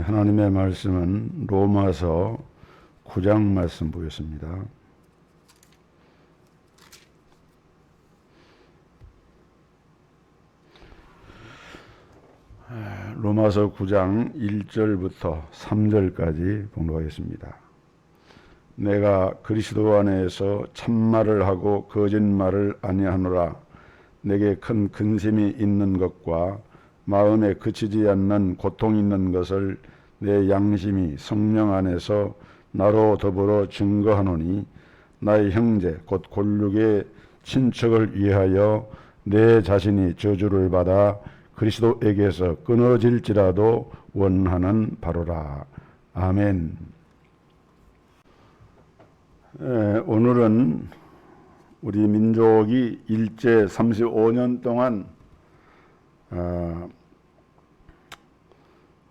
하나님의 말씀은 로마서 9장 말씀 보겠습니다. 로마서 9장 1절부터 3절까지 봉독하겠습니다. 내가 그리스도 안에서 참말을 하고 거짓말을 아니하노라. 내게 큰 근심이 있는 것과 마음에 그치지 않는 고통이 있는 것을 내 양심이 성령 안에서 나로 더불어 증거하노니, 나의 형제 곧 골육의 친척을 위하여 내 자신이 저주를 받아 그리스도에게서 끊어질지라도 원하는 바로라. 아멘. 오늘은 우리 민족이 일제 35년 동안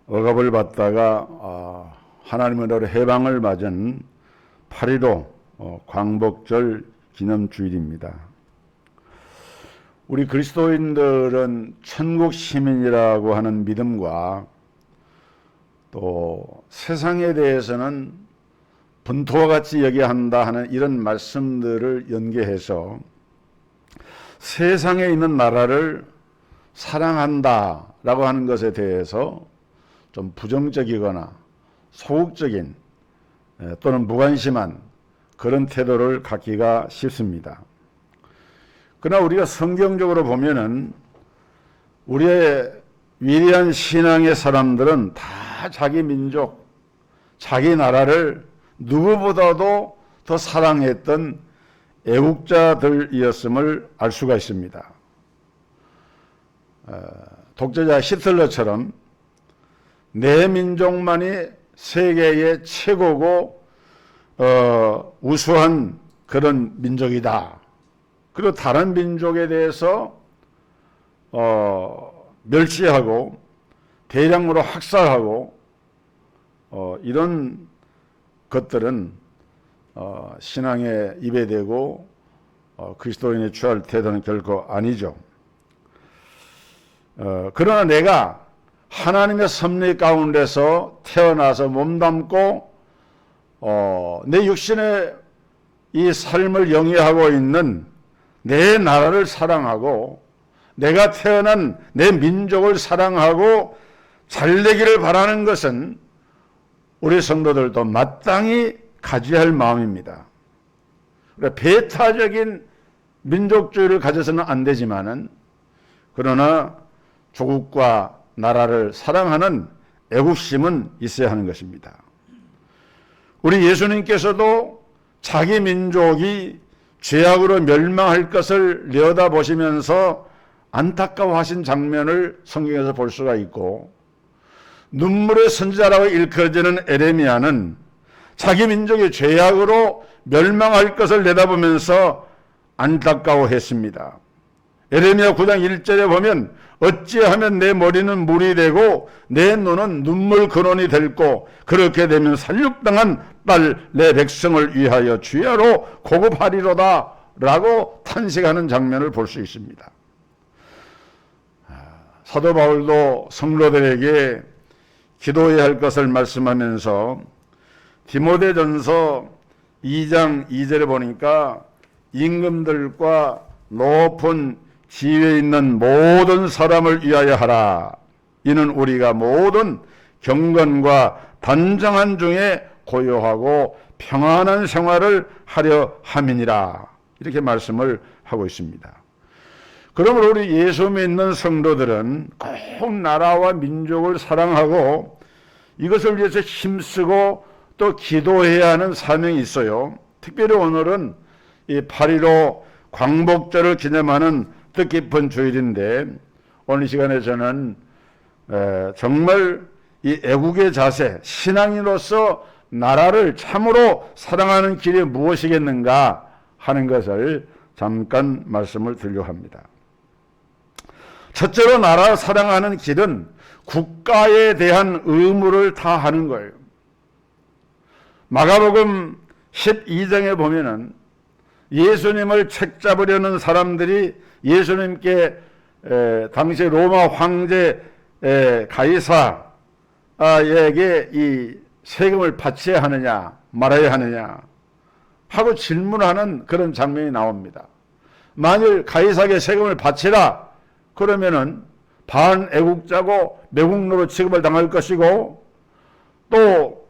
억압을 받다가 하나님의 나라로 해방을 맞은 8.15 광복절 기념주일입니다. 우리 그리스도인들은 천국 시민이라고 하는 믿음과 또 세상에 대해서는 분토와 같이 여겨야 한다 하는 이런 말씀들을 연계해서 세상에 있는 나라를 사랑한다라고 하는 것에 대해서 좀 부정적이거나 소극적인 또는 무관심한 그런 태도를 갖기가 쉽습니다. 그러나 우리가 성경적으로 보면은 우리의 위대한 신앙의 사람들은 다 자기 민족, 자기 나라를 누구보다도 더 사랑했던 애국자들이었음을 알 수가 있습니다. 독재자 히틀러처럼 내 민족만이 세계의 최고고 우수한 그런 민족이다. 그리고 다른 민족에 대해서 멸시하고 대량으로 학살하고 이런 것들은 신앙에 입에 대고 그리스도인의 취할 태도는 결코 아니죠. 그러나 내가 하나님의 섭리 가운데서 태어나서 몸담고 내 육신의 이 삶을 영위하고 있는 내 나라를 사랑하고 내가 태어난 내 민족을 사랑하고 잘되기를 바라는 것은 우리 성도들도 마땅히 가져야 할 마음입니다. 배타적인 민족주의를 가져서는 안 되지만은 그러나 조국과 나라를 사랑하는 애국심은 있어야 하는 것입니다. 우리 예수님께서도 자기 민족이 죄악으로 멸망할 것을 내어다보시면서 안타까워하신 장면을 성경에서 볼 수가 있고, 눈물의 선지자라고 일컬어지는 에레미야는 자기 민족의 죄악으로 멸망할 것을 내다보면서 안타까워했습니다. 에레미야 9장 1절에 보면 어찌하면 내 머리는 물이 되고 내 눈은 눈물 근원이 될고 그렇게 되면 살육당한 딸 내 백성을 위하여 주야로 고급하리로다 라고 탄식하는 장면을 볼 수 있습니다. 사도 바울도 성도들에게 기도해야 할 것을 말씀하면서 디모데전서 2장 2절에 보니까 임금들과 높은 지위에 있는 모든 사람을 위하여 하라. 이는 우리가 모든 경건과 단정한 중에 고요하고 평안한 생활을 하려 함이니라. 이렇게 말씀을 하고 있습니다. 그러므로 우리 예수 믿는 성도들은 꼭 나라와 민족을 사랑하고 이것을 위해서 힘쓰고 또 기도해야 하는 사명이 있어요. 특별히 오늘은 이 8.15 광복절을 기념하는 뜻깊은 주일인데 오늘 이 시간에 저는 정말 이 애국의 자세, 신앙인으로서 나라를 참으로 사랑하는 길이 무엇이겠는가 하는 것을 잠깐 말씀을 드리려고 합니다. 첫째로 나라를 사랑하는 길은 국가에 대한 의무를 다하는 거예요. 마가복음 12장에 보면은 예수님을 책잡으려는 사람들이 예수님께 당시 로마 황제 가이사 가이사에게 이 세금을 바쳐야 하느냐 말아야 하느냐 하고 질문하는 그런 장면이 나옵니다. 만일 가이사에게 세금을 바치라 그러면은 반애국자고 매국노로 취급을 당할 것이고, 또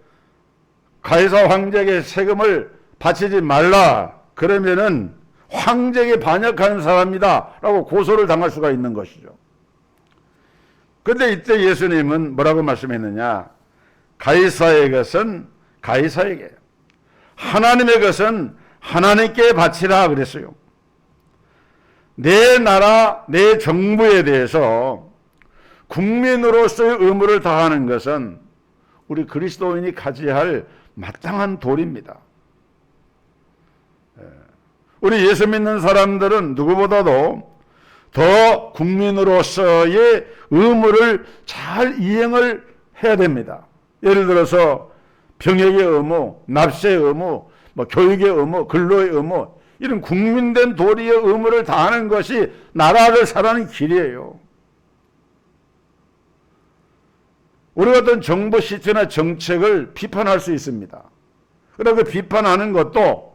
가이사 황제에게 세금을 바치지 말라 그러면은 황제에게 반역하는 사람이다 라고 고소를 당할 수가 있는 것이죠. 그런데 이때 예수님은 뭐라고 말씀했느냐? 가이사의 것은 가이사에게, 하나님의 것은 하나님께 바치라 그랬어요. 내 나라, 내 정부에 대해서 국민으로서의 의무를 다하는 것은 우리 그리스도인이 가져야 할 마땅한 도리입니다. 우리 예수 믿는 사람들은 누구보다도 더 국민으로서의 의무를 잘 이행을 해야 됩니다. 예를 들어서 병역의 의무, 납세의 의무, 교육의 의무, 근로의 의무, 이런 국민된 도리의 의무를 다하는 것이 나라를 살아가는 길이에요. 우리가 어떤 정부 시스템이나 정책을 비판할 수 있습니다. 그러나 그 비판하는 것도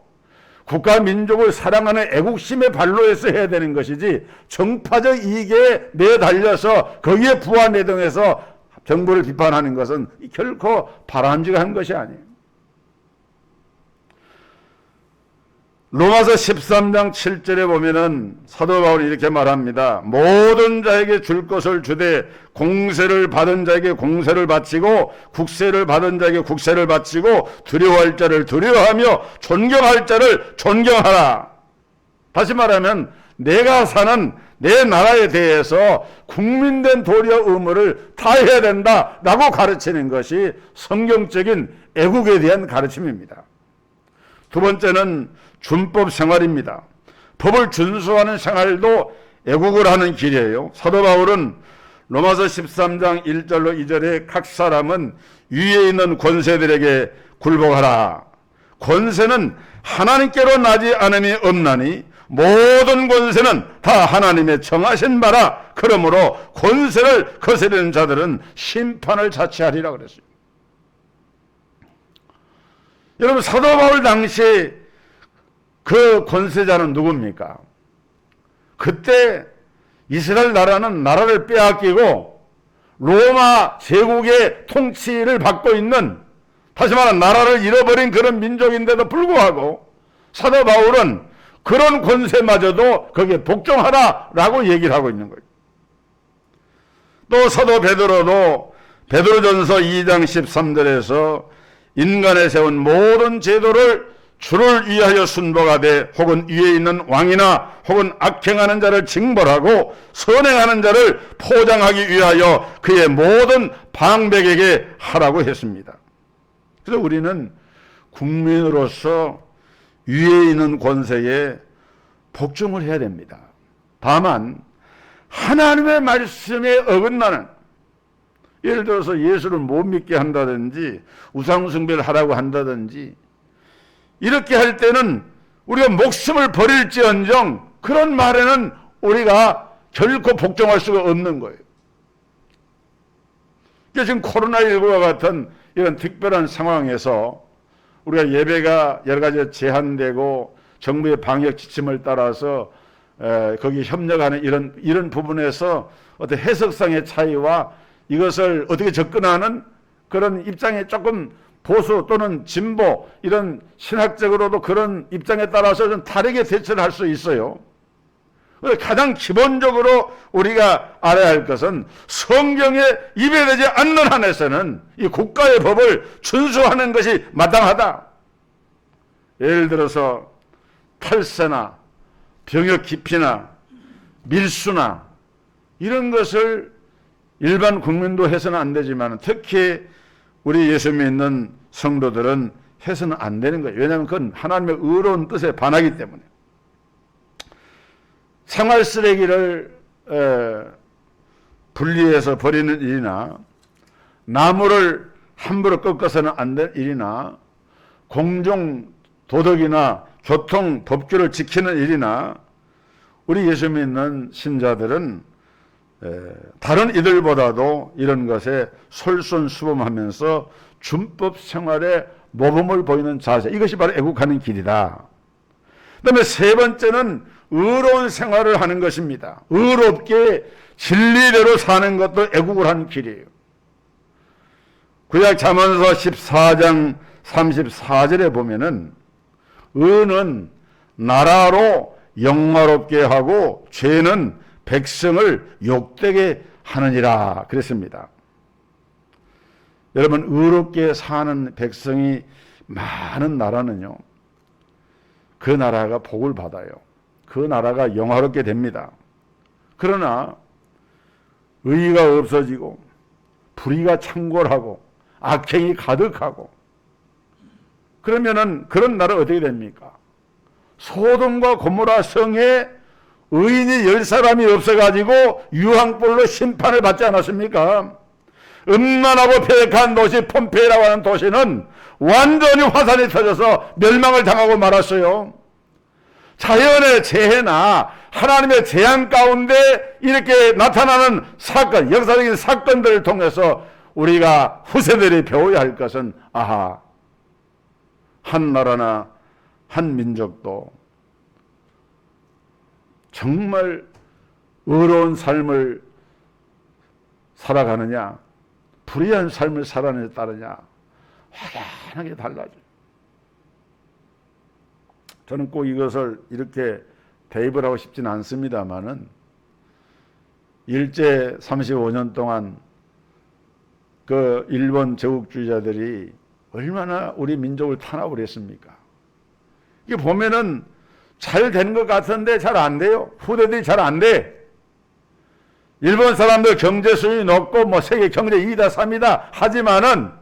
국가 민족을 사랑하는 애국심의 발로에서 해야 되는 것이지 정파적 이익에 매달려서 거기에 부안내동해서 정부를 비판하는 것은 결코 바람직한 것이 아니에요. 로마서 13장 7절에 보면은 사도 바울이 이렇게 말합니다. 모든 자에게 줄 것을 주되 공세를 받은 자에게 공세를 바치고 국세를 받은 자에게 국세를 바치고 두려워할 자를 두려워하며 존경할 자를 존경하라. 다시 말하면 내가 사는 내 나라에 대해서 국민된 도리와 의무를 다해야 된다라고 가르치는 것이 성경적인 애국에 대한 가르침입니다. 두 번째는 준법 생활입니다. 법을 준수하는 생활도 애국을 하는 길이에요. 사도 바울은 로마서 13장 1절로 2절에 각 사람은 위에 있는 권세들에게 굴복하라. 권세는 하나님께로 나지 않음이 없나니 모든 권세는 다 하나님의 정하신 바라. 그러므로 권세를 거스르는 자들은 심판을 자취하리라 그랬어요. 여러분, 사도 바울 당시 그 권세자는 누굽니까? 그때 이스라엘 나라는 나라를 빼앗기고 로마 제국의 통치를 받고 있는, 다시 말하면 나라를 잃어버린 그런 민족인데도 불구하고 사도 바울은 그런 권세마저도 거기에 복종하라라고 얘기를 하고 있는 거예요. 또 사도 베드로도 베드로전서 2장 13절에서 인간에 세운 모든 제도를 주를 위하여 순복하되 혹은 위에 있는 왕이나 혹은 악행하는 자를 징벌하고 선행하는 자를 포장하기 위하여 그의 모든 방백에게 하라고 했습니다. 그래서 우리는 국민으로서 위에 있는 권세에 복종을 해야 됩니다. 다만 하나님의 말씀에 어긋나는, 예를 들어서 예수를 못 믿게 한다든지 우상숭배를 하라고 한다든지 이렇게 할 때는 우리가 목숨을 버릴지언정 그런 말에는 우리가 결코 복종할 수가 없는 거예요. 지금 코로나19와 같은 이런 특별한 상황에서 우리가 예배가 여러 가지 제한되고 정부의 방역 지침을 따라서 거기 협력하는 이런 부분에서 어떤 해석상의 차이와 이것을 어떻게 접근하는 그런 입장에 조금 보수 또는 진보 이런 신학적으로도 그런 입장에 따라서 좀 다르게 대처를 할 수 있어요. 가장 기본적으로 우리가 알아야 할 것은 성경에 입에되지 않는 한에서는 이 국가의 법을 준수하는 것이 마땅하다. 예를 들어서 탈세나 병역 기피나 밀수나 이런 것을 일반 국민도 해서는 안 되지만 특히 우리 예수 믿는 성도들은 해서는 안 되는 거예요. 왜냐하면 그건 하나님의 의로운 뜻에 반하기 때문에. 생활 쓰레기를 분리해서 버리는 일이나 나무를 함부로 꺾어서는 안 되는 일이나 공정 도덕이나 교통 법규를 지키는 일이나 우리 예수 믿는 신자들은 다른 이들보다도 이런 것에 솔선수범하면서 준법 생활에 모범을 보이는 자세, 이것이 바로 애국하는 길이다. 그 다음에 세 번째는 의로운 생활을 하는 것입니다. 의롭게 진리대로 사는 것도 애국을 하는 길이에요. 구약 잠언서 14장 34절에 보면은 의는 나라로 영화롭게 하고 죄는 백성을 욕되게 하느니라 그랬습니다. 여러분, 의롭게 사는 백성이 많은 나라는요, 그 나라가 복을 받아요. 그 나라가 영화롭게 됩니다. 그러나 의의가 없어지고 불의가 창궐하고 악행이 가득하고 그러면은 그런 나라 어떻게 됩니까? 소돔과 고모라 성에 의인이 10사람이 없어가지고 유황불로 심판을 받지 않았습니까? 음란하고 폐역한 도시 폼페이라고 하는 도시는 완전히 화산이 터져서 멸망을 당하고 말았어요. 자연의 재해나 하나님의 재앙 가운데 이렇게 나타나는 사건, 역사적인 사건들을 통해서 우리가 후세들이 배워야 할 것은, 아하, 한 나라나 한 민족도 정말 의로운 삶을 살아가느냐, 불의한 삶을 살아내느냐에 따르냐, 확연하게 달라져요. 저는 꼭 이것을 이렇게 대입을 하고 싶지는 않습니다만은, 일제 35년 동안 그 일본 제국주의자들이 얼마나 우리 민족을 탄압을 했습니까? 이게 보면은 잘 된 것 같은데 잘 안 돼요. 후대들이 잘 안 돼. 일본 사람들 경제 수준이 높고 뭐 세계 경제 2위다 3위다 하지만은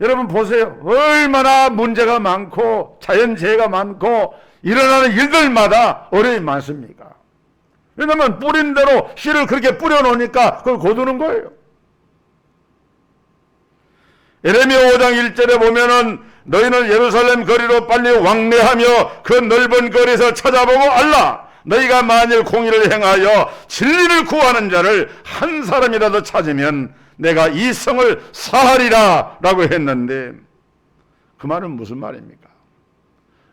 여러분 보세요. 얼마나 문제가 많고 자연재해가 많고 일어나는 일들마다 어려움이 많습니까? 왜냐하면 뿌린 대로 씨를 그렇게 뿌려놓으니까 그걸 거두는 거예요. 예레미야 5장 1절에 보면은 너희는 예루살렘 거리로 빨리 왕래하며 그 넓은 거리에서 찾아보고 알라. 너희가 만일 공의를 행하여 진리를 구하는 자를 한 사람이라도 찾으면 내가 이 성을 사하리라 라고 했는데, 그 말은 무슨 말입니까?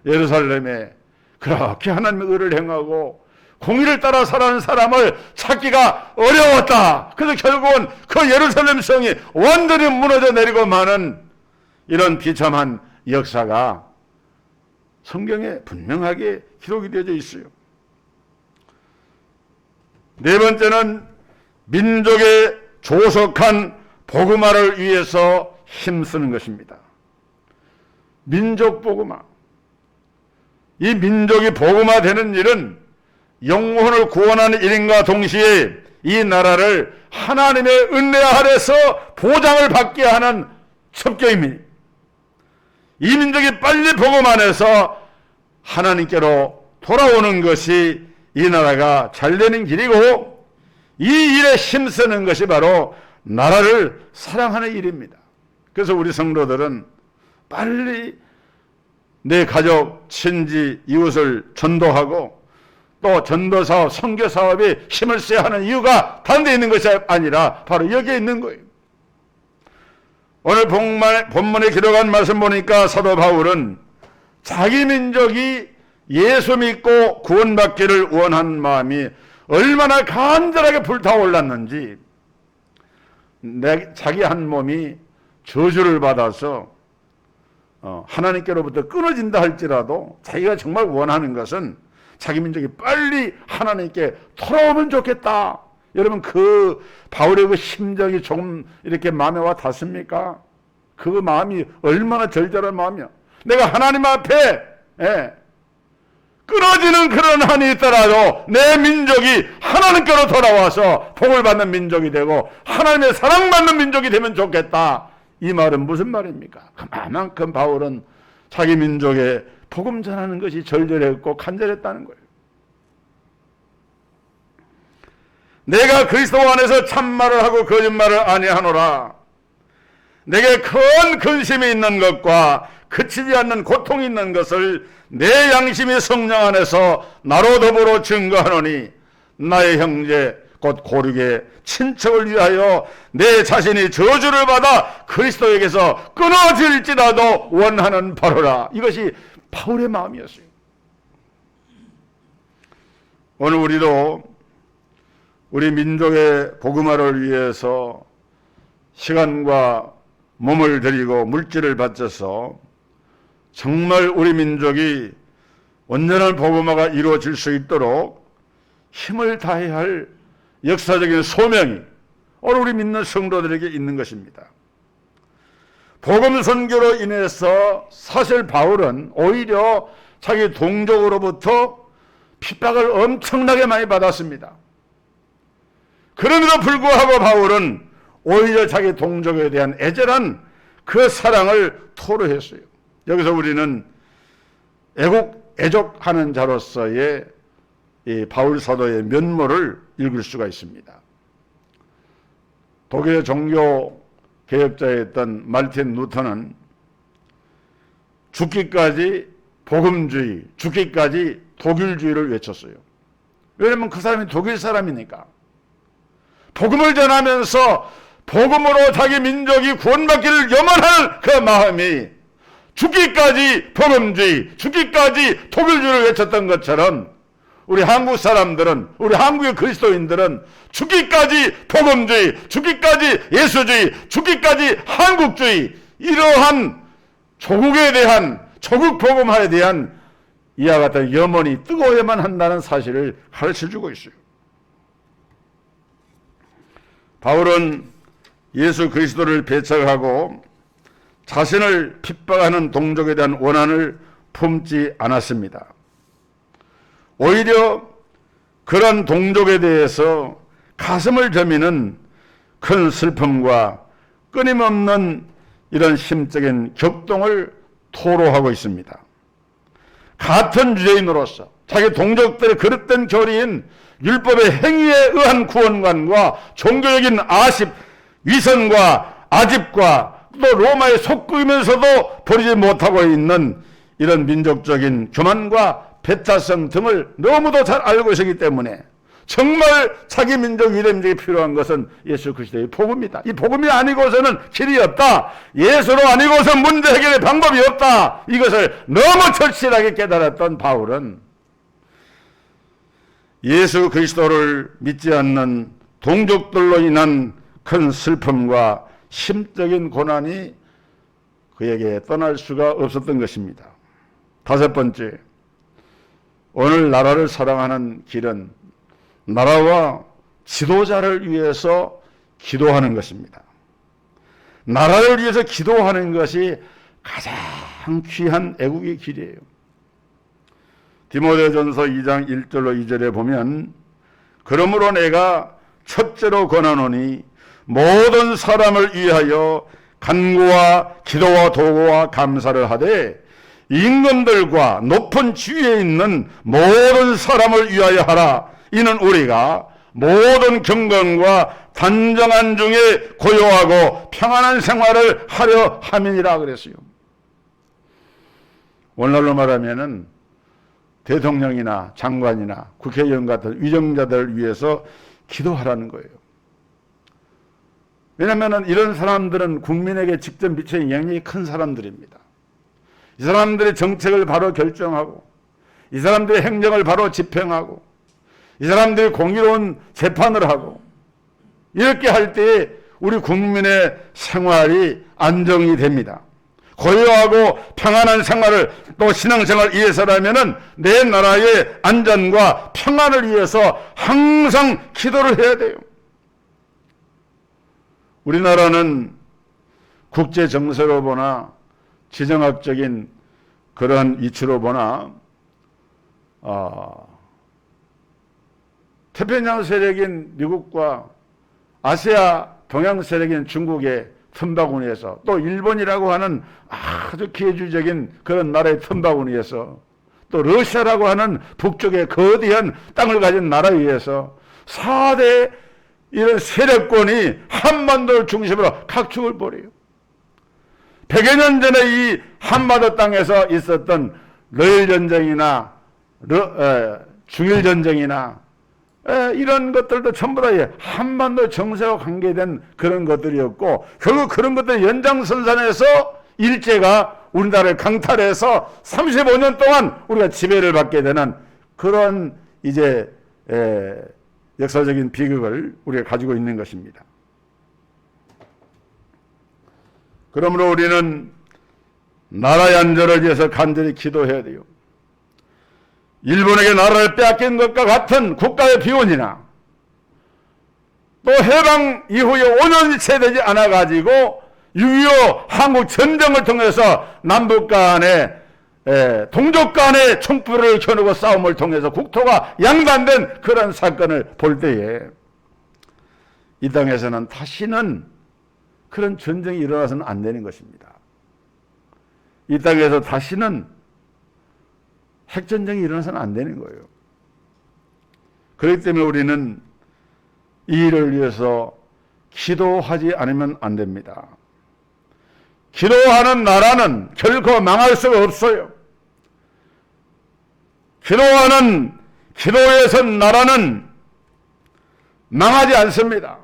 예루살렘에 그렇게 하나님의 의를 행하고 공의를 따라 살아가는 사람을 찾기가 어려웠다. 그래서 결국은 그 예루살렘 성이 완전히 무너져 내리고 마는 이런 비참한 역사가 성경에 분명하게 기록이 되어져 있어요. 네 번째는 민족의 조속한 복음화를 위해서 힘쓰는 것입니다. 민족 복음화. 이 민족이 복음화되는 일은 영혼을 구원하는 일인과 동시에 이 나라를 하나님의 은혜 아래서 보장을 받게 하는 첩경입니다. 이 민족이 빨리 복음 안에서 하나님께로 돌아오는 것이 이 나라가 잘 되는 길이고, 이 일에 힘쓰는 것이 바로 나라를 사랑하는 일입니다. 그래서 우리 성도들은 빨리 내 가족, 친지, 이웃을 전도하고 또 전도사업, 선교사업에 힘을 써야 하는 이유가 다른 데 있는 것이 아니라 바로 여기에 있는 거예요. 오늘 본문에 기록한 말씀 보니까 사도 바울은 자기 민족이 예수 믿고 구원받기를 원하는 마음이 얼마나 간절하게 불타올랐는지, 자기 한 몸이 저주를 받아서 하나님께로부터 끊어진다 할지라도 자기가 정말 원하는 것은 자기 민족이 빨리 하나님께 돌아오면 좋겠다. 여러분, 그 바울의 그 심정이 조금 이렇게 마음에 와 닿습니까? 그 마음이 얼마나 절절한 마음이야. 내가 하나님 앞에 끊어지는 그런 한이 있더라도 내 민족이 하나님께로 돌아와서 복을 받는 민족이 되고 하나님의 사랑받는 민족이 되면 좋겠다. 이 말은 무슨 말입니까? 그만큼 바울은 자기 민족의 복음 전하는 것이 절절했고 간절했다는 거예요. 내가 그리스도 안에서 참말을 하고 거짓말을 아니하노라. 내게 큰 근심이 있는 것과 그치지 않는 고통이 있는 것을 내 양심이 성령 안에서 나로 더불어 증거하노니 나의 형제 곧 고륙의 친척을 위하여 내 자신이 저주를 받아 그리스도에게서 끊어질지라도 원하는 바로라. 이것이 바울의 마음이었어요. 오늘 우리도 우리 민족의 복음화를 위해서 시간과 몸을 들이고 물질을 바쳐서 정말 우리 민족이 온전한 복음화가 이루어질 수 있도록 힘을 다해야 할 역사적인 소명이 오늘 우리 믿는 성도들에게 있는 것입니다. 복음 선교로 인해서 사실 바울은 오히려 자기 동족으로부터 핍박을 엄청나게 많이 받았습니다. 그럼에도 불구하고 바울은 오히려 자기 동족에 대한 애절한 그 사랑을 토로했어요. 여기서 우리는 애족하는 자로서의 이 바울 사도의 면모를 읽을 수가 있습니다. 독일의 종교 개혁자였던 말틴 루터는 죽기까지 복음주의, 죽기까지 독일주의를 외쳤어요. 왜냐하면 그 사람이 독일 사람이니까. 복음을 전하면서 복음으로 자기 민족이 구원받기를 염원할 그 마음이 죽기까지 복음주의, 죽기까지 독일주의를 외쳤던 것처럼 우리 한국 사람들은, 우리 한국의 그리스도인들은 죽기까지 복음주의, 죽기까지 예수주의, 죽기까지 한국주의, 이러한 조국에 대한, 조국 복음화에 대한 이와 같은 염원이 뜨거워야만 한다는 사실을 가르쳐주고 있어요. 바울은 예수 그리스도를 배척하고 자신을 핍박하는 동족에 대한 원한을 품지 않았습니다. 오히려 그런 동족에 대해서 가슴을 저미는 큰 슬픔과 끊임없는 이런 심적인 격동을 토로하고 있습니다. 같은 유대인으로서 자기 동족들의 그릇된 교리인 율법의 행위에 의한 구원관과 종교적인 아십, 위선과 아집과 또 로마에 속구이면서도 버리지 못하고 있는 이런 민족적인 교만과 배타성 등을 너무도 잘 알고 있기 때문에 정말 자기 민족 위대 민족이 필요한 것은 예수 그리스도의 복음이다. 이 복음이 아니고서는 길이 없다. 예수로 아니고서 문제 해결의 방법이 없다. 이것을 너무 절실하게 깨달았던 바울은 예수 그리스도를 믿지 않는 동족들로 인한 큰 슬픔과 심적인 고난이 그에게 떠날 수가 없었던 것입니다. 다섯 번째, 오늘 나라를 사랑하는 길은 나라와 지도자를 위해서 기도하는 것입니다. 나라를 위해서 기도하는 것이 가장 귀한 애국의 길이에요. 디모데전서 2장 1절로 2절에 보면 그러므로 내가 첫째로 권하노니 모든 사람을 위하여 간구와 기도와 도구와 감사를 하되 임금들과 높은 지위에 있는 모든 사람을 위하여 하라. 이는 우리가 모든 경건과 단정한 중에 고요하고 평안한 생활을 하려 함이니라 그랬어요. 오늘날로 말하면은 대통령이나 장관이나 국회의원 같은 위정자들을 위해서 기도하라는 거예요. 왜냐하면 이런 사람들은 국민에게 직접 미치는 영향이 큰 사람들입니다. 이 사람들의 정책을 바로 결정하고 이 사람들의 행정을 바로 집행하고 이 사람들이 공의로운 재판을 하고 이렇게 할 때 우리 국민의 생활이 안정이 됩니다. 고요하고 평안한 생활을 또 신앙생활을 위해서라면은 내 나라의 안전과 평안을 위해서 항상 기도를 해야 돼요. 우리나라는 국제 정세로 보나 지정학적인 그러한 이치로 보나 태평양 세력인 미국과 아시아 동양 세력인 중국의 틈바구니에서 또 일본이라고 하는 아주 기회주의적인 그런 나라의 틈바구니에서 또 러시아라고 하는 북쪽의 거대한 땅을 가진 나라에 의해서 4대 이런 세력권이 한반도를 중심으로 각축을 벌여요. 100여 년 전에 이 한반도 땅에서 있었던 러일 전쟁이나 중일 전쟁이나 이런 것들도 전부 다 한반도 정세와 관계된 그런 것들이었고, 결국 그런 것들 연장선상에서 일제가 우리나라를 강탈해서 35년 동안 우리가 지배를 받게 되는 그런 이제 역사적인 비극을 우리가 가지고 있는 것입니다. 그러므로 우리는 나라의 안전을 위해서 간절히 기도해야 돼요. 일본에게 나라를 빼앗긴 것과 같은 국가의 비원이나 또 해방 이후에 5년이 채 되지 않아 가지고 6.25 한국 전쟁을 통해서 남북 간의 동족 간의 촛불을 켜놓고 싸움을 통해서 국토가 양단된 그런 사건을 볼 때에 이 땅에서는 다시는 그런 전쟁이 일어나서는 안 되는 것입니다. 이 땅에서 다시는 핵전쟁이 일어나서는 안 되는 거예요. 그렇기 때문에 우리는 이 일을 위해서 기도하지 않으면 안 됩니다. 기도하는 나라는 결코 망할 수가 없어요. 기도에 선 나라는 망하지 않습니다.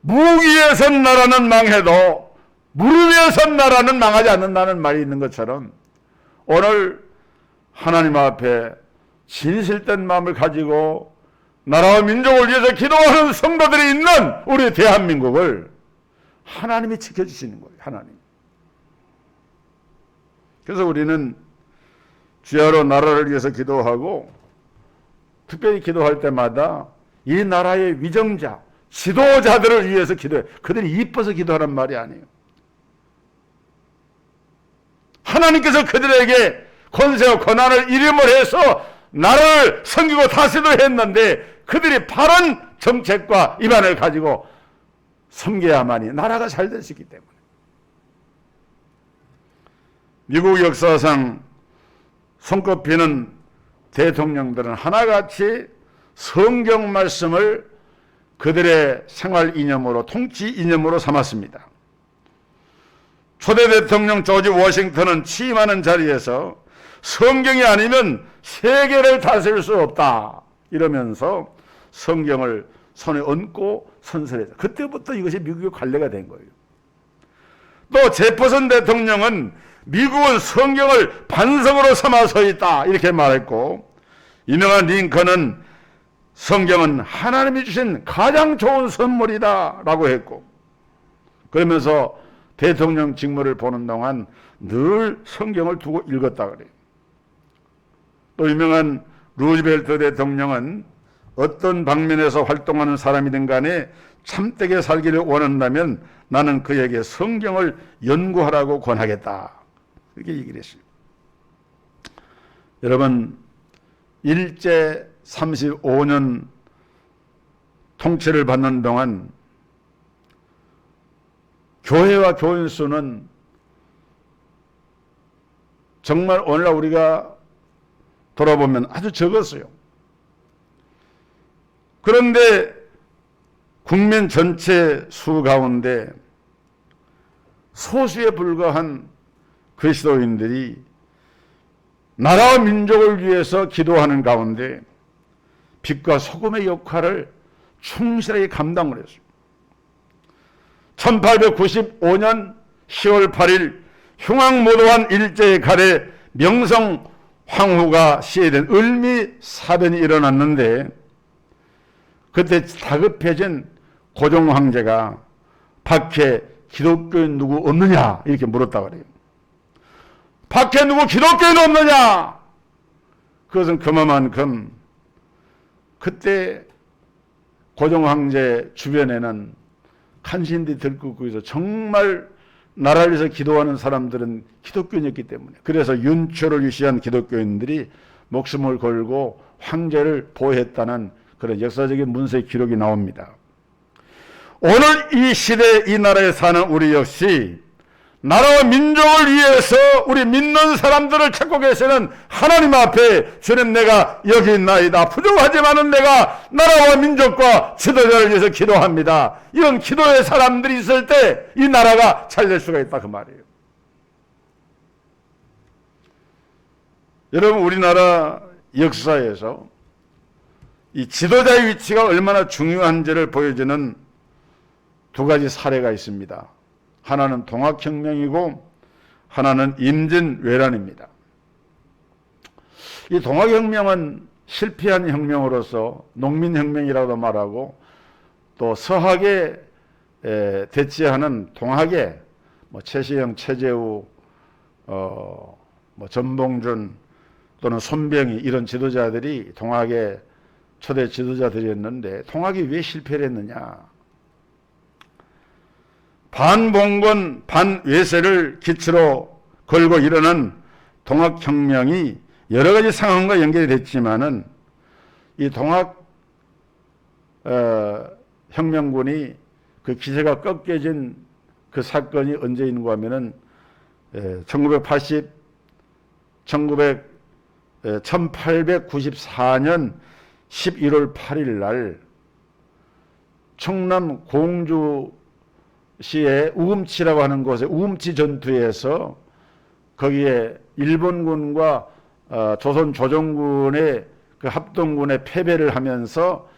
무기에 선 나라는 망해도 무릎에 선 나라는 망하지 않는다는 말이 있는 것처럼 오늘 하나님 앞에 진실된 마음을 가지고 나라와 민족을 위해서 기도하는 성도들이 있는 우리 대한민국을 하나님이 지켜주시는 거예요. 하나님. 그래서 우리는 주야로 나라를 위해서 기도하고 특별히 기도할 때마다 이 나라의 위정자, 지도자들을 위해서 기도해. 그들이 이뻐서 기도하는 말이 아니에요. 하나님께서 그들에게 권세와 권한을 이름을 해서 나라를 섬기고 다스리도 했는데 그들이 바른 정책과 입안을 가지고 섬겨야만이 나라가 잘 될 수 있기 때문에. 미국 역사상 손꼽히는 대통령들은 하나같이 성경 말씀을 그들의 생활 이념으로, 통치 이념으로 삼았습니다. 초대 대통령 조지 워싱턴은 취임하는 자리에서 성경이 아니면 세계를 다스릴 수 없다 이러면서 성경을 손에 얹고 선서했다. 그때부터 이것이 미국의 관례가 된 거예요. 또 제퍼슨 대통령은 미국은 성경을 반성으로 삼아 서 있다 이렇게 말했고, 유명한 링컨은 성경은 하나님이 주신 가장 좋은 선물이다 라고 했고, 그러면서 대통령 직무를 보는 동안 늘 성경을 두고 읽었다 그래요. 또 유명한 루즈벨트 대통령은 어떤 방면에서 활동하는 사람이든 간에 참되게 살기를 원한다면 나는 그에게 성경을 연구하라고 권하겠다 그렇게 얘기를 했어요. 여러분, 일제 35년 통치를 받는 동안 교회와 교인 수는 정말 오늘날 우리가 돌아보면 아주 적었어요. 그런데 국민 전체 수 가운데 소수에 불과한 그리스도인들이 나라와 민족을 위해서 기도하는 가운데 빛과 소금의 역할을 충실하게 감당을 했어요. 1895년 10월 8일 흉악무도한 일제의 칼에 명성 황후가 시해된 을미사변이 일어났는데, 그때 다급해진 고종 황제가 밖에 기독교인 누구 없느냐 이렇게 물었다 그래요. 밖에 누구 기독교인 없느냐? 그것은 그만큼 그때 고종 황제 주변에는 간신들이 들끓고 있어 정말 나라를 위해서 기도하는 사람들은 기독교인이었기 때문에, 그래서 윤초를 유시한 기독교인들이 목숨을 걸고 황제를 보호했다는 그런 역사적인 문서의 기록이 나옵니다. 오늘 이 시대 이 나라에 사는 우리 역시 나라와 민족을 위해서 우리 믿는 사람들을 찾고 계시는 하나님 앞에 주님, 내가 여기 있나이다. 부족하지만은 내가 나라와 민족과 지도자를 위해서 기도합니다. 이런 기도의 사람들이 있을 때 이 나라가 잘 될 수가 있다 그 말이에요. 여러분, 우리나라 역사에서 이 지도자의 위치가 얼마나 중요한지를 보여주는 두 가지 사례가 있습니다. 하나는 동학혁명이고 하나는 임진왜란입니다. 이 동학혁명은 실패한 혁명으로서 농민혁명이라고도 말하고 또 서학에 대치하는 동학의 최시영, 최재우, 전봉준 또는 손병희 이런 지도자들이 동학의 초대 지도자들이었는데 동학이 왜 실패를 했느냐? 반봉건 반외세를 기치로 걸고 일어난 동학혁명이 여러 가지 상황과 연결이 됐지만은 이 동학혁명군이 그 기세가 꺾여진 그 사건이 언제인가 하면은 1894년 11월 8일 날 충남 공주시의 우금치라고 하는 곳에 우금치 전투에서 거기에 일본군과 조선 조정군의 그 합동군의 패배를 하면서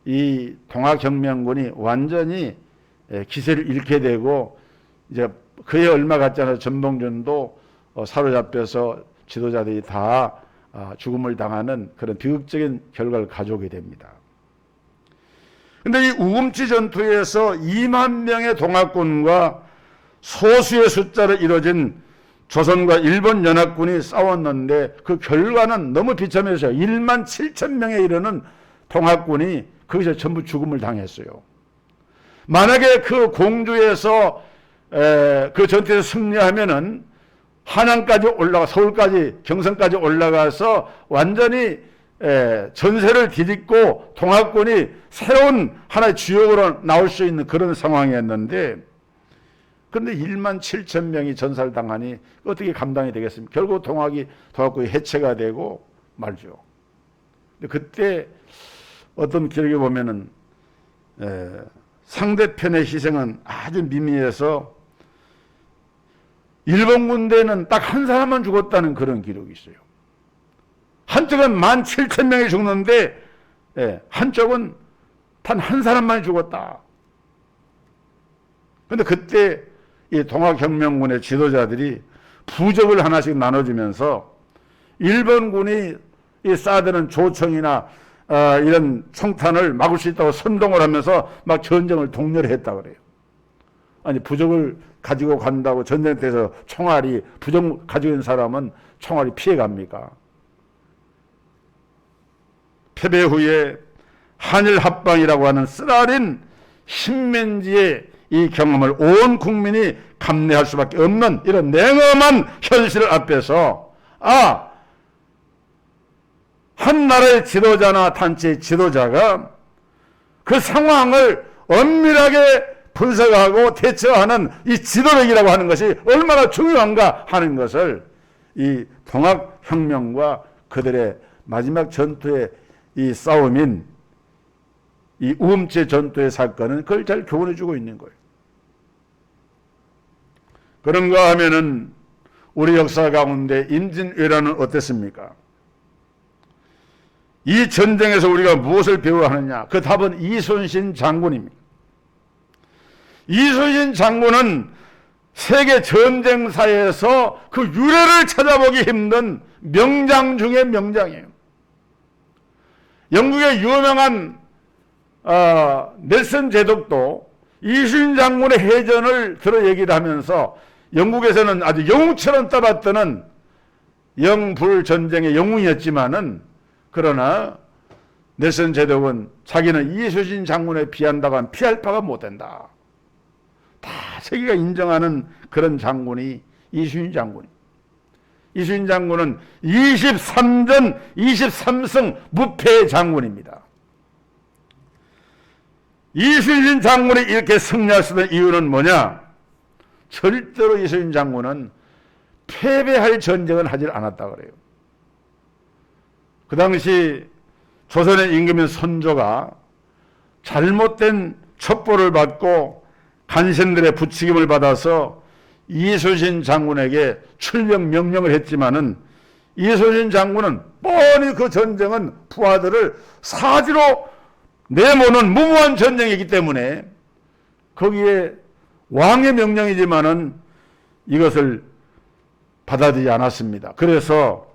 이 동학혁명군이 완전히 기세를 잃게 되고 이제 그해 얼마 갔지 않아서 전봉준도 사로잡혀서 지도자들이 다 죽음을 당하는 그런 비극적인 결과를 가져오게 됩니다. 그런데 이 우금치 전투에서 2만 명의 동학군과 소수의 숫자로 이루어진 조선과 일본 연합군이 싸웠는데 그 결과는 너무 비참했어요. 1만 7천 명에 이르는 동학군이 거기서 전부 죽음을 당했어요. 만약에 그 공주에서 그 전투에서 승리하면은 한양까지 올라가 서울까지 경성까지 올라가서 완전히 전세를 뒤집고 동학군이 새로운 하나의 주역으로 나올 수 있는 그런 상황이었는데 그런데 1만 7천 명이 전사를 당하니 어떻게 감당이 되겠습니까? 결국 동학군이 해체가 되고 말죠. 근데 그때 어떤 기록에 보면은 상대편의 희생은 아주 미미해서 일본 군대는 딱 한 사람만 죽었다는 그런 기록이 있어요. 한쪽은 17,000명이 죽는데 한쪽은 단 한 사람만 죽었다. 그런데 그때 이 동학혁명군의 지도자들이 부적을 하나씩 나눠주면서 일본군이 이 쌓아드는 조총이나 이런 총탄을 막을 수 있다고 선동을 하면서 막 전쟁을 독려했다 그래요. 아니 부적을 가지고 간다고 전쟁터에서 총알이 부적 가지고 있는 사람은 총알이 피해갑니까? 패배 후에 한일 합방이라고 하는 쓰라린 신면지의 이 경험을 온 국민이 감내할 수밖에 없는 이런 냉엄한 현실 앞에서 한 나라의 지도자나 단체의 지도자가 그 상황을 엄밀하게 분석하고 대처하는 이 지도력이라고 하는 것이 얼마나 중요한가 하는 것을 이 동학혁명과 그들의 마지막 전투의 이 싸움인 이 우금치 전투의 사건은 그걸 잘 교훈해주고 있는 거예요. 그런가 하면은 우리 역사 가운데 임진왜란은 어땠습니까? 이 전쟁에서 우리가 무엇을 배워야 하느냐? 그 답은 이순신 장군입니다. 이순신 장군은 세계 전쟁사에서 그 유래를 찾아보기 힘든 명장 중의 명장이에요. 영국의 유명한 넬슨 제독도 이순신 장군의 해전을 들어 얘기를 하면서 영국에서는 아주 영웅처럼 떠받드는 영불 전쟁의 영웅이었지만은 그러나 넬슨 제독은 자기는 이순신 장군에 피한다고 하면 피할 바가 못 된다. 다 세계가 인정하는 그런 장군이 이순신 장군이. 이순신 장군은 23전 23승 무패의 장군입니다. 이순신 장군이 이렇게 승리할 수 있는 이유는 뭐냐? 절대로 이순신 장군은 패배할 전쟁은 하지 않았다 그래요. 그 당시 조선의 임금인 선조가 잘못된 첩보를 받고 간신들의 부추김을 받아서 이순신 장군에게 출병 명령을 했지만은 이순신 장군은 뻔히 그 전쟁은 부하들을 사지로 내모는 무모한 전쟁이기 때문에 거기에 왕의 명령이지만은 이것을 받아들이지 않았습니다. 그래서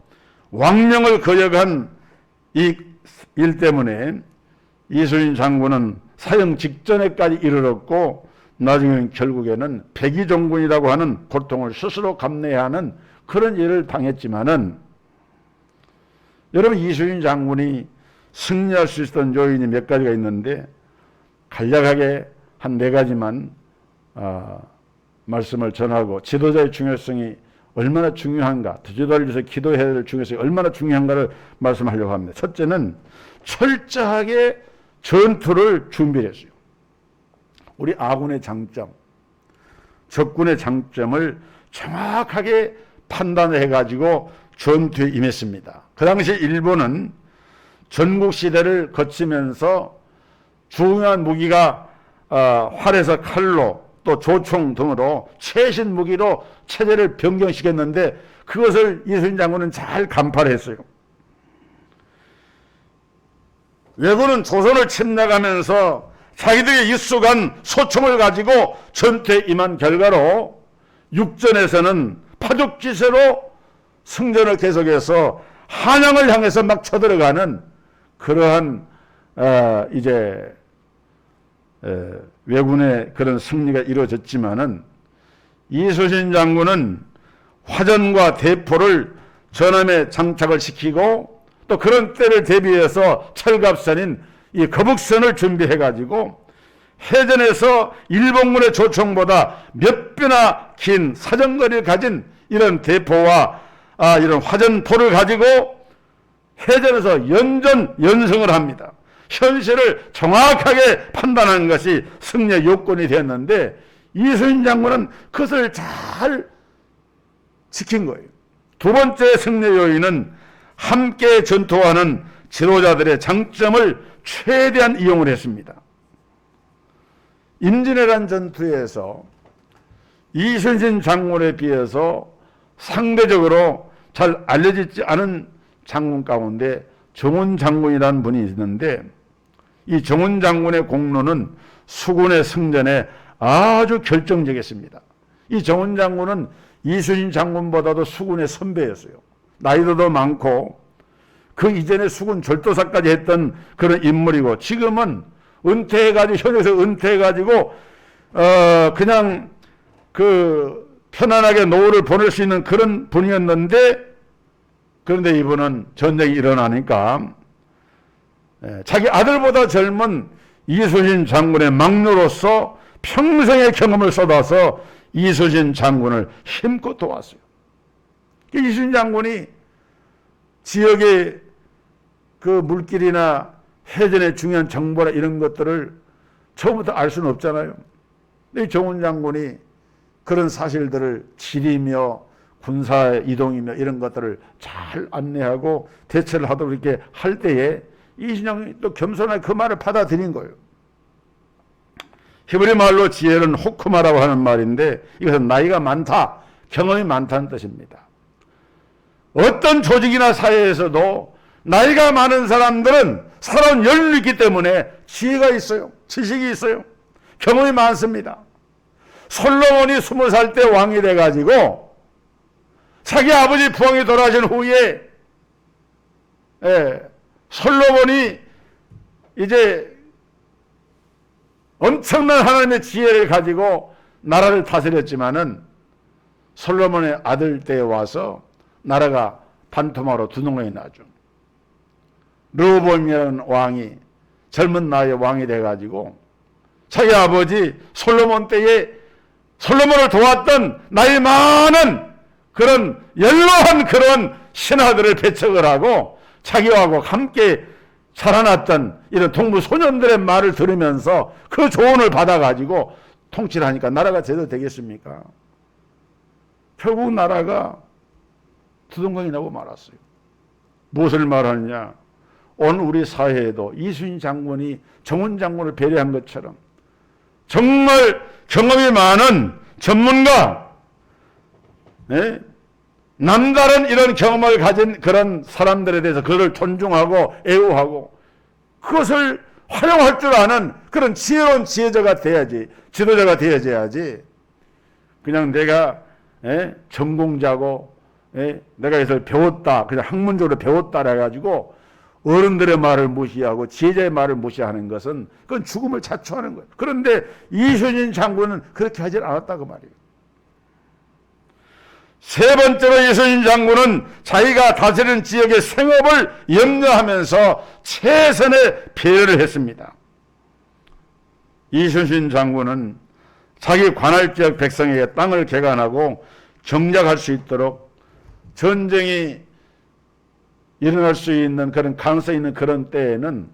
왕명을 거역한 이 일 때문에 이순신 장군은 사형 직전에까지 이르렀고 나중에는 결국에는 백의종군이라고 하는 고통을 스스로 감내해야 하는 그런 일을 당했지만은 여러분 이순신 장군이 승리할 수 있었던 요인이 몇 가지가 있는데 간략하게 한 4가지만 말씀을 전하고 지도자의 중요성이 얼마나 중요한가, 지도자를 위해서 기도해야 될 중요성이 얼마나 중요한가를 말씀하려고 합니다. 첫째는 철저하게 전투를 준비했어요. 우리 아군의 장점, 적군의 장점을 정확하게 판단해가지고 전투에 임했습니다. 그 당시 일본은 전국시대를 거치면서 중요한 무기가 활에서 칼로 또 조총 등으로 최신 무기로 체제를 변경시켰는데 그것을 이순신 장군은 잘 간파를 했어요. 왜군은 조선을 침략하면서 자기들의 익숙한 소총을 가지고 전투에 임한 결과로 육전에서는 파죽지세로 승전을 계속해서 한양을 향해서 막 쳐들어가는 그러한 왜군의 그런 승리가 이루어졌지만은 이순신 장군은 화전과 대포를 전함에 장착을 시키고 또 그런 때를 대비해서 철갑선인 이 거북선을 준비해가지고 해전에서 일본군의 조총보다 몇 배나 긴 사정거리를 가진 이런 대포와 이런 화전포를 가지고 해전에서 연승을 합니다. 현실을 정확하게 판단하는 것이 승리의 요건이 되었는데 이순신 장군은 그것을 잘 지킨 거예요. 두 번째 승리 요인은 함께 전투하는 지도자들의 장점을 최대한 이용을 했습니다. 임진왜란 전투에서 이순신 장군에 비해서 상대적으로 잘 알려지지 않은 장군 가운데 정훈 장군이라는 분이 있는데 이 정훈 장군의 공로는 수군의 승전에 아주 결정적이었습니다. 이 정훈 장군은 이순신 장군보다도 수군의 선배였어요. 나이도 더 많고 그 이전에 수군 절도사까지 했던 그런 인물이고 지금은 은퇴해가지고 현역에서 은퇴해가지고 그냥 그 편안하게 노후를 보낼 수 있는 그런 분이었는데 그런데 이분은 전쟁이 일어나니까 자기 아들보다 젊은 이순신 장군의 막내로서 평생의 경험을 쏟아서 이순신 장군을 힘껏 도왔어요. 이순신 장군이 지역의 그 물길이나 해전의 중요한 정보나 이런 것들을 처음부터 알 수는 없잖아요. 근데 이 정훈 장군이 그런 사실들을 지리며 군사 이동이며 이런 것들을 잘 안내하고 대처를 하도록 이렇게 할 때에 이순신 장군이 또 겸손하게 그 말을 받아들인 거예요. 히브리 말로 지혜는 호크마라고 하는 말인데 이것은 나이가 많다, 경험이 많다는 뜻입니다. 어떤 조직이나 사회에서도 나이가 많은 사람들은 살아온 연륜이 있기 때문에 지혜가 있어요. 지식이 있어요. 경험이 많습니다. 솔로몬이 20살 때 왕이 돼가지고 자기 아버지 부왕이 돌아가신 후에 솔로몬이 이제 엄청난 하나님의 지혜를 가지고 나라를 다스렸지만은 솔로몬의 아들 때에 와서 나라가 반토막으로 두 동강이 나죠. 르호보암이라는 왕이 젊은 나이에 왕이 돼가지고 자기 아버지 솔로몬 때에 솔로몬을 도왔던 나이 많은 그런 연로한 그런 신하들을 배척을 하고 자기하고 함께 자라났던 이런 동부 소년들의 말을 들으면서 그 조언을 받아가지고 통치를 하니까 나라가 제대로 되겠습니까? 결국 나라가 두동강이 나고 말았어요. 무엇을 말하느냐? 오늘 우리 사회에도 이순신 장군이 정훈 장군을 배려한 것처럼 정말 경험이 많은 전문가, 남다른 이런 경험을 가진 그런 사람들에 대해서 그를 존중하고 애우하고 그것을 활용할 줄 아는 그런 지혜로운 지혜자가 돼야지, 지도자가 되어야지. 그냥 내가 전공자고 내가 이것을 배웠다, 그냥 학문적으로 배웠다라 해가지고 어른들의 말을 무시하고 지혜자의 말을 무시하는 것은 그건 죽음을 자초하는 거예요. 그런데 이순신 장군은 그렇게 하지 않았다고 말이에요. 세 번째로 이순신 장군은 자기가 다스리는 지역의 생업을 염려하면서 최선의 배려를 했습니다. 이순신 장군은 자기 관할 지역 백성에게 땅을 개간하고 정작할 수 있도록 전쟁이 일어날 수 있는 그런 가능성이 있는 그런 때에는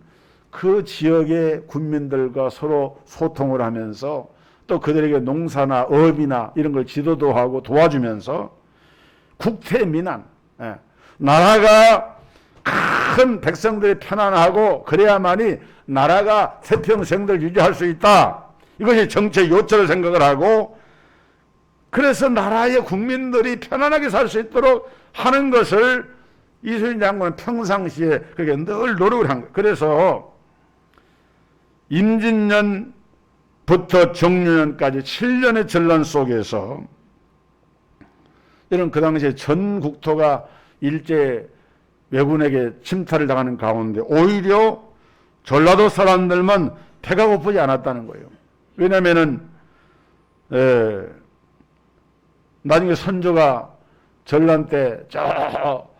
그 지역의 군민들과 서로 소통을 하면서 또 그들에게 농사나 업이나 이런 걸 지도도 하고 도와주면서 국태민안, 나라가 큰 백성들이 편안하고 그래야만이 나라가 태평성대를 유지할 수 있다. 이것이 정책 요체로 생각을 하고, 그래서 나라의 국민들이 편안하게 살 수 있도록 하는 것을 이순신 장군은 평상시에 그렇게 늘 노력을 한 거예요. 그래서 임진년부터 정유년까지 7년의 전란 속에서 이런 그 당시에 전 국토가 일제 왜군에게 침탈을 당하는 가운데 오히려 전라도 사람들만 배가 고프지 않았다는 거예요. 왜냐하면은 나중에 선조가 전란 때 저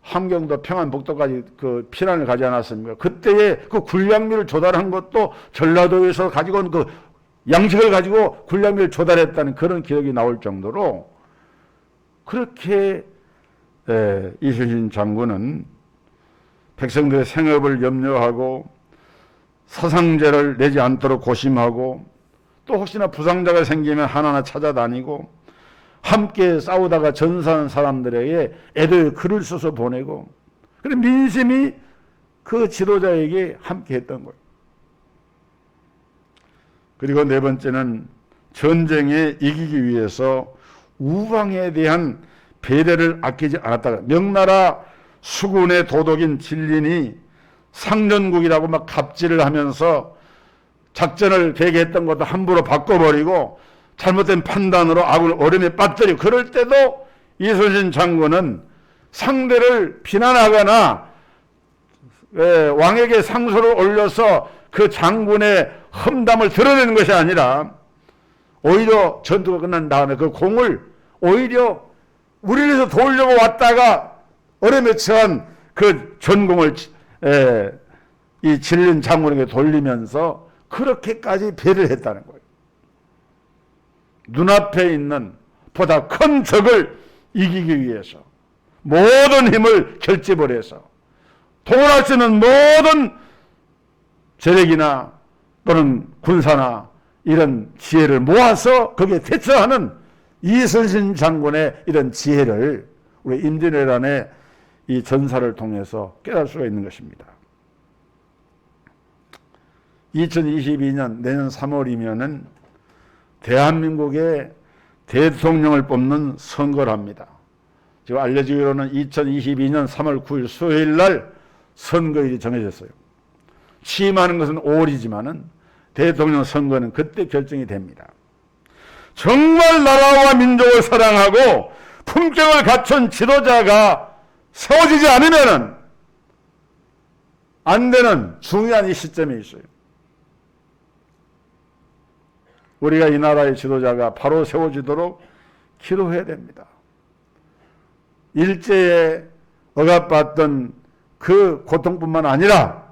함경도 평안북도까지 그 피난을 가지 않았습니까? 그때에 그 군량미를 조달한 것도 전라도에서 가지고 온 그 양식을 가지고 군량미를 조달했다는 그런 기록이 나올 정도로 그렇게 이순신 장군은 백성들의 생업을 염려하고 사상제를 내지 않도록 고심하고 또 혹시나 부상자가 생기면 하나하나 찾아다니고 함께 싸우다가 전사한 사람들에게 애도의 글을 써서 보내고, 그래 민심이 그 지도자에게 함께 했던 거예요. 그리고 네 번째는 전쟁에 이기기 위해서 우방에 대한 배려를 아끼지 않았다. 명나라 수군의 도독인 진린이 상전국이라고 막 갑질을 하면서 작전을 계획했던 것도 함부로 바꿔버리고 잘못된 판단으로 아군을 어려움에 빠뜨리고, 그럴 때도 이순신 장군은 상대를 비난하거나 왕에게 상소를 올려서 그 장군의 험담을 드러내는 것이 아니라 오히려 전투가 끝난 다음에 그 공을 오히려 우리를 위해서 도우려고 왔다가 어려움에 처한 그 전공을 이 진린 장군에게 돌리면서 그렇게까지 배를 했다는 거예요. 눈앞에 있는 보다 큰 적을 이기기 위해서 모든 힘을 결집을 해서 동원할 수 있는 모든 재력이나 또는 군사나 이런 지혜를 모아서 거기에 대처하는 이순신 장군의 이런 지혜를 우리 임진왜란의 이 전사를 통해서 깨달을 수가 있는 것입니다. 2022년 내년 3월이면은 대한민국의 대통령을 뽑는 선거를 합니다. 지금 알려지기로는 2022년 3월 9일 수요일 날 선거일이 정해졌어요. 취임하는 것은 5월이지만은 대통령 선거는 그때 결정이 됩니다. 정말 나라와 민족을 사랑하고 품격을 갖춘 지도자가 세워지지 않으면은 안 되는 중요한 이 시점에 있어요. 우리가 이 나라의 지도자가 바로 세워지도록 기도해야 됩니다. 일제에 억압받던 그 고통뿐만 아니라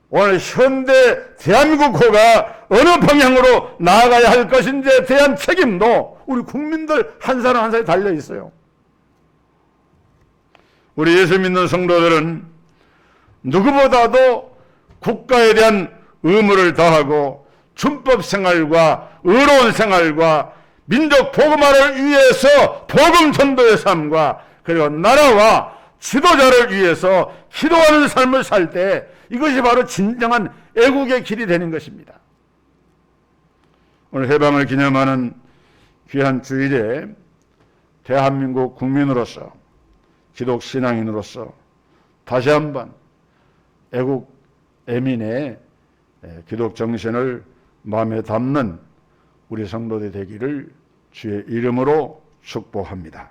오늘 현대 대한민국호가 어느 방향으로 나아가야 할 것인지에 대한 책임도 우리 국민들 한 사람 한 사람이 달려 있어요. 우리 예수 믿는 성도들은 누구보다도 국가에 대한 의무를 다하고 준법 생활과 의로운 생활과 민족 복음화를 위해서 복음 전도의 삶과 그리고 나라와 지도자를 위해서 기도하는 삶을 살 때 이것이 바로 진정한 애국의 길이 되는 것입니다. 오늘 해방을 기념하는 귀한 주일에 대한민국 국민으로서, 기독 신앙인으로서 다시 한번 애국 애민의 기독 정신을 마음에 담는 우리 성도들 되기를 주의 이름으로 축복합니다.